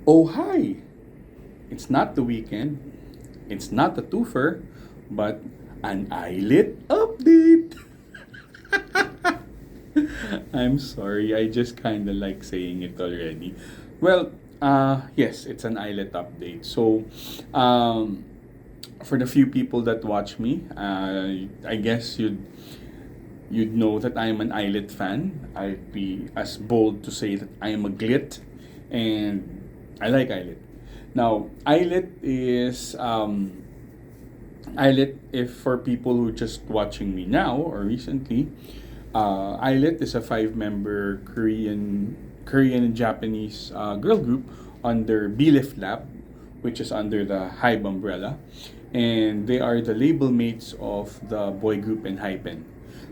Oh, hi! It's not the weekend, it's not a twofer, but an Illit update! I'm sorry, I just kinda like saying it already. Well, yes, it's an Islet update. So, um, for the few people that watch me, I guess you'd know that I am an Islet fan. I'd be as bold to say that I am a glit, and I like Islet. Now, Islet, if for people who are just watching me now or recently, Illit is a five-member Korean and Japanese girl group under Belief Lab, which is under the Hybe umbrella, and they are the label mates of the boy group Enhypen.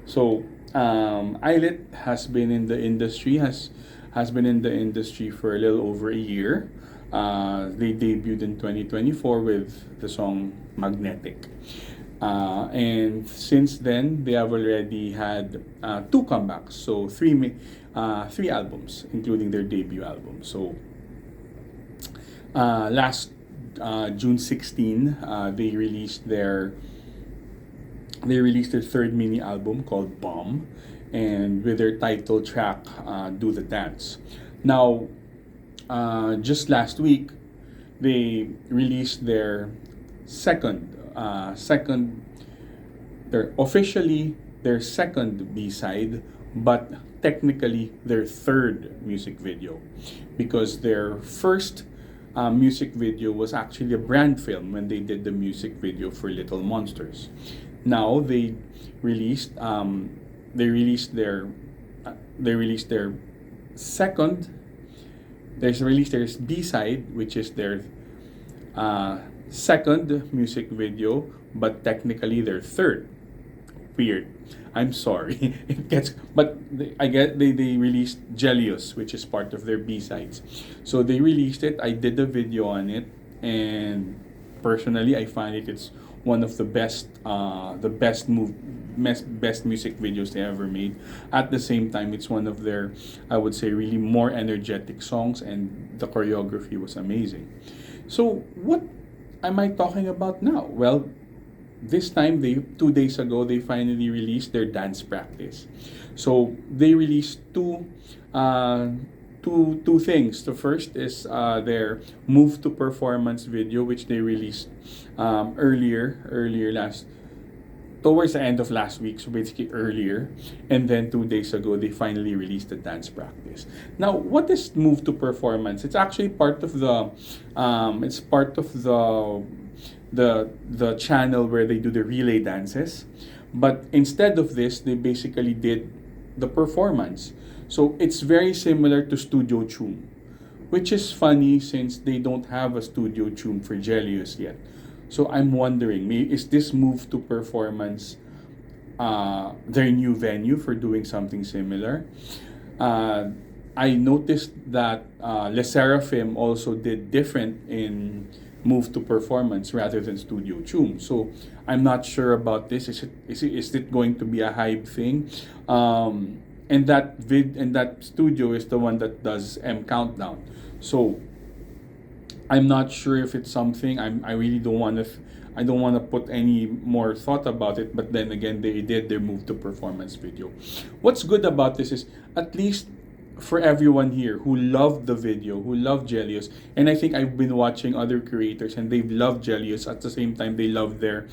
So Illit has been in the industry has been in the industry for a little over a year. They debuted in 2024 with the song Magnetic. And since then, they have already had two comebacks, so three albums, including their debut album. So last June 16, they released their third mini album called Bomb, and with their title track Do the Dance. Now, just last week, they released their second second they're officially their second B-side, but technically their third music video, because their first music video was actually a brand film when they did the music video for Little Monsters. Now released they released their they released their second there's released their B-side, which is their second music video, but technically their third. Weird. I'm sorry. It gets, but I get they released Jellyous, which is part of their B sides. So they released it. I did a video on it, and personally, I find it's one of the best music videos they ever made. At the same time, it's one of their, I would say, really more energetic songs, and the choreography was amazing. So what am I talking about now? Well, this time 2 days ago they finally released their dance practice. So they released two things. The first is their move to performance video, which they released earlier last towards the end of last week, so basically earlier. And then 2 days ago they finally released the dance practice. Now, what is move to performance? It's actually part of the channel where they do the relay dances, but instead of this they basically did the performance. So it's very similar to Studio Tune, which is funny since they don't have a Studio Tune for Jellyous yet. So I'm wondering, is this move to performance their new venue for doing something similar? I noticed that Le Seraphim also did different in move to performance rather than Studio Tune. So I'm not sure about this. Is it going to be a hype thing? And that studio is the one that does M Countdown. So I'm not sure if it's something. I really don't want to. I don't want to put any more thought about it. But then again, they did their move to performance video. What's good about this is, at least for everyone here who loved the video, who loved Jellyous, and I think I've been watching other creators and they've loved Jellyous at the same time they love their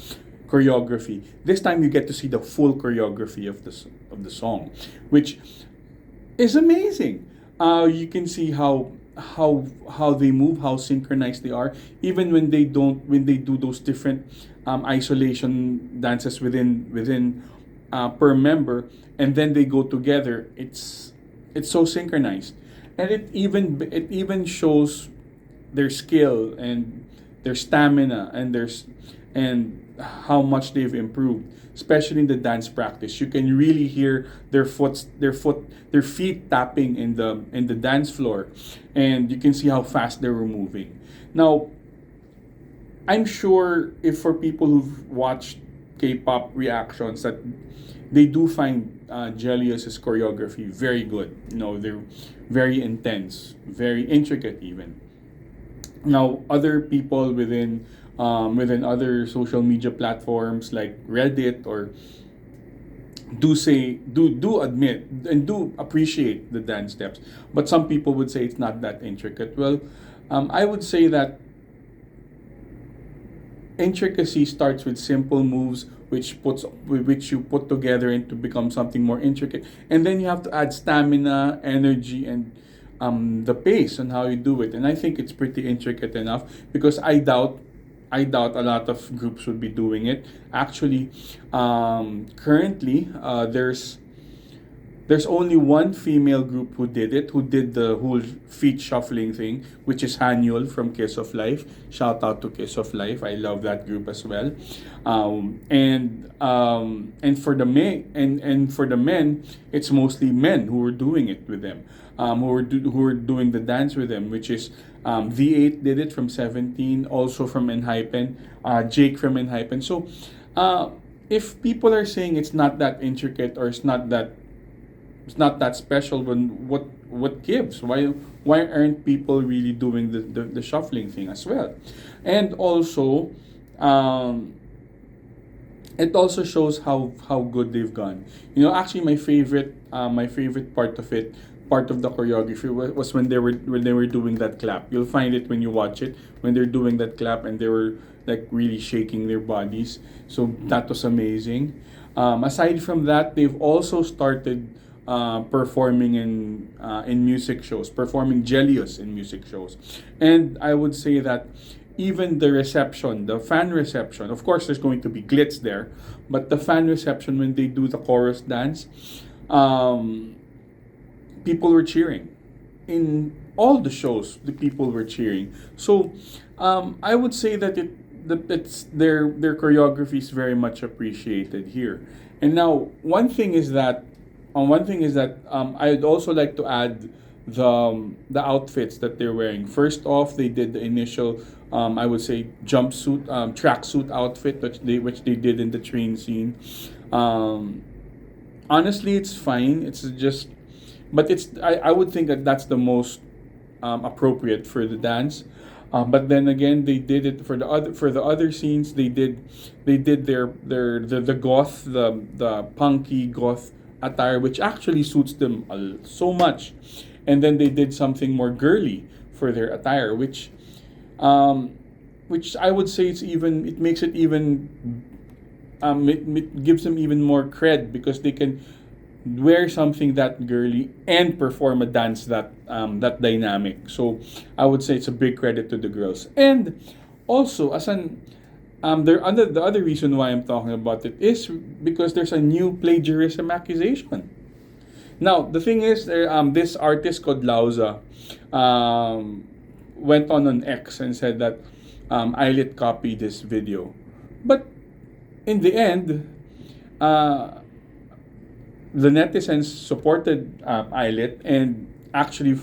choreography. This time you get to see the full choreography of the song, which is amazing. You can see how they move, how synchronized they are, even when they do those different isolation dances within per member, and then they go together. It's so synchronized, and it even shows their skill and their stamina and how much they've improved, especially in the dance practice. You can really hear their feet tapping in the dance floor, and you can see how fast they were moving. Now, I'm sure if for people who've watched K-pop reactions, that they do find Jellyous' choreography very good. They're very intense, very intricate even. Now, other people within other social media platforms like Reddit or do admit and do appreciate the dance steps, but some people would say it's not that intricate. Well, I would say that intricacy starts with simple moves which you put together and to become something more intricate, and then you have to add stamina, energy, and the pace on how you do it. And I think it's pretty intricate enough, because I doubt a lot of groups would be doing it. Actually, currently, there's only one female group who did it, who did the whole feet shuffling thing, which is Hanyul from Kiss of Life. Shout out to Kiss of Life. I love that group as well. And for the men, it's mostly men who were doing it with them, who were doing the dance with them, which is V8 did it from 17, also from Enhypen, Jake from Enhypen. So, if people are saying it's not that intricate or it's not that special, when what gives? Why aren't people really doing the shuffling thing as well? And also, it also shows how good they've gone. Actually, my favorite part of the choreography was when they were doing that clap. You'll find it when you watch it, when they're doing that clap and they were like really shaking their bodies. So that was amazing. Aside from that, they've also started performing in music shows, performing jellyous in music shows, and I would say that even the fan reception, of course, there's going to be glitz there, but the fan reception when they do the chorus dance, um, people were cheering. In all the shows, the people were cheering. So, I would say that it's their choreography is very much appreciated here. And now, I'd also like to add the outfits that they're wearing. First off, they did the initial, I would say, jumpsuit, tracksuit outfit, which they did in the train scene. Um, Honestly, it's fine. It's just, but I would think that that's the most appropriate for the dance. But then again, they did it for the other scenes. They did the goth, the punky goth attire, which actually suits them so much. And then they did something more girly for their attire, which I would say it makes it even, it gives them even more cred, because they can wear something that girly and perform a dance that dynamic. So I would say it's a big credit to the girls. And also, the other reason why I'm talking about it is because there's a new plagiarism accusation. Now, the thing is, this artist called Lauza went on X and said that Illit copied this video. But in the end, uh, the netizens supported Illit, and actually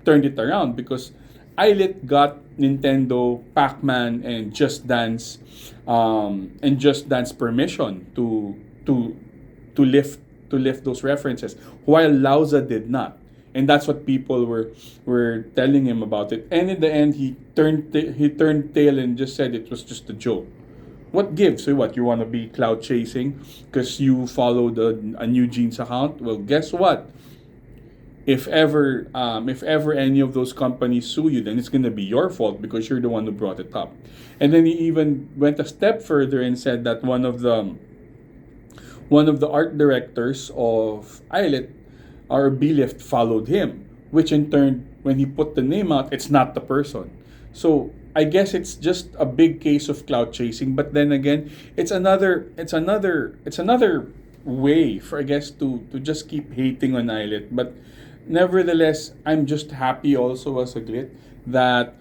turned it around, because Illit got Nintendo, Pac-Man, and Just Dance permission to lift those references, while Lauza did not. And that's what people were telling him about it. And in the end, he turned tail and just said it was just a joke. What gives? So what, you want to be cloud chasing because you followed a new jeans account? Well, guess what? If ever any of those companies sue you, then it's gonna be your fault, because you're the one who brought it up. And then he even went a step further and said that one of the art directors of Islet or Bilift followed him, which in turn, when he put the name out, it's not the person. So I guess it's just a big case of cloud chasing. But then again, it's another way for, I guess, to just keep hating on Islet. But nevertheless, I'm just happy also as a glit that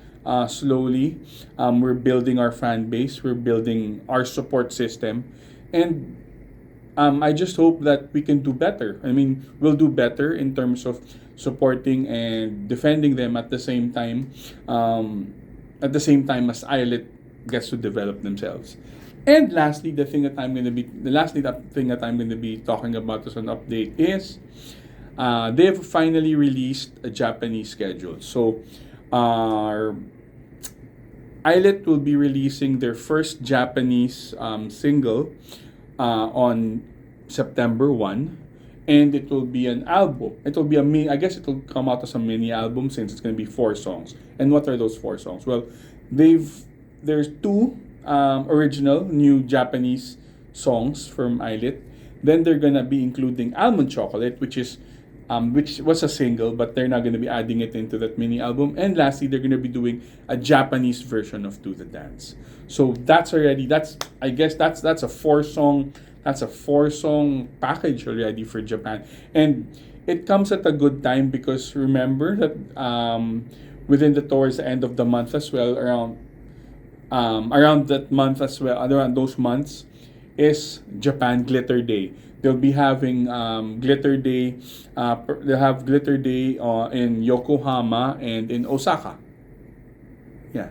slowly, we're building our fan base, we're building our support system, and I just hope that we can do better. I mean, we'll do better in terms of supporting and defending them as Islet gets to develop themselves. And lastly, the thing that I'm gonna be talking about as an update is they've finally released a Japanese schedule. So Uh, Illit will be releasing their first Japanese single on September 1, and it will be an album. It will be a mini, I guess it will come out as a mini album since it's going to be 4 songs. And what are those 4 songs? Well, they've there's 2 original new Japanese songs from Illit. Then they're gonna be including Almond Chocolate, which was a single, but they're not gonna be adding it into that mini album. And lastly, they're gonna be doing a Japanese version of Do the Dance. So I guess that's a 4 song package already for Japan. And it comes at a good time because remember that within the towards the end of the month as well, around that month as well, around those months, is Japan Glitter Day. They'll be having Glitter Day. They'll have Glitter Day in Yokohama and in Osaka. Yeah.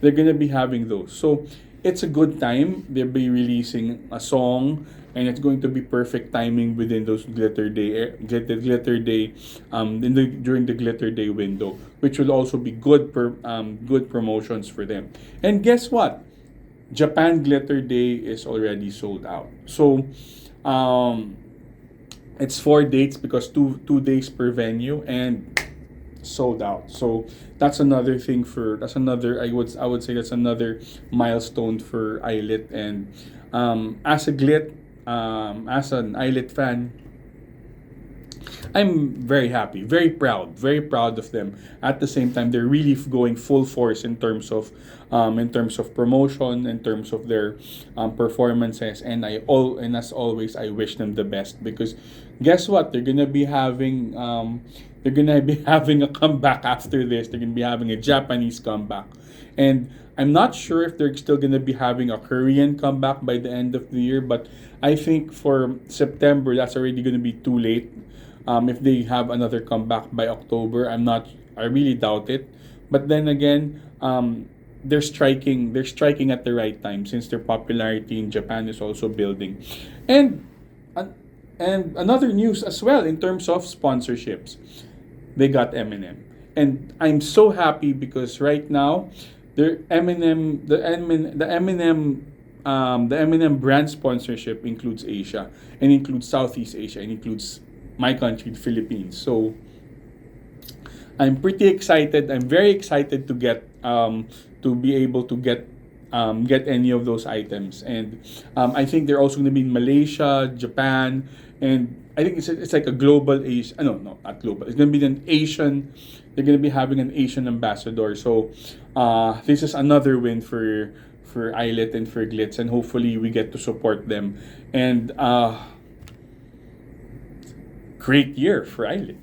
They're gonna be having those. So it's a good time. They'll be releasing a song, and it's going to be perfect timing within those glitter day, during the Glitter Day window, which will also be good promotions for them. And guess what? Japan Glitter Day is already sold out. So it's 4 dates because two days per venue and sold out. So that's another thing that's another I would say that's another milestone for Illit. And as as an Illit fan, I'm very happy, very proud of them. At the same time, they're really going full force in terms of promotion, in terms of their performances, and and as always, I wish them the best because guess what? They're gonna be having a comeback after this. They're gonna be having a Japanese comeback, and I'm not sure if they're still gonna be having a Korean comeback by the end of the year, but I think for September that's already gonna be too late. If they have another comeback by October, I really doubt it. But then again, they're striking. They're striking at the right time since their popularity in Japan is also building, and and another news as well in terms of sponsorships, they got Eminem, and I'm so happy because right now, their Eminem, the Eminem brand sponsorship includes Asia and includes Southeast Asia and includes my country, the Philippines. So I'm pretty excited. I'm very excited to be able to get any of those items. And I think they're also going to be in Malaysia, Japan, and I think it's like a global Asian. No, not global. It's going to be an Asian. They're going to be having an Asian ambassador. So this is another win for Illit and for Glitz, and hopefully we get to support them. And great year for Illit.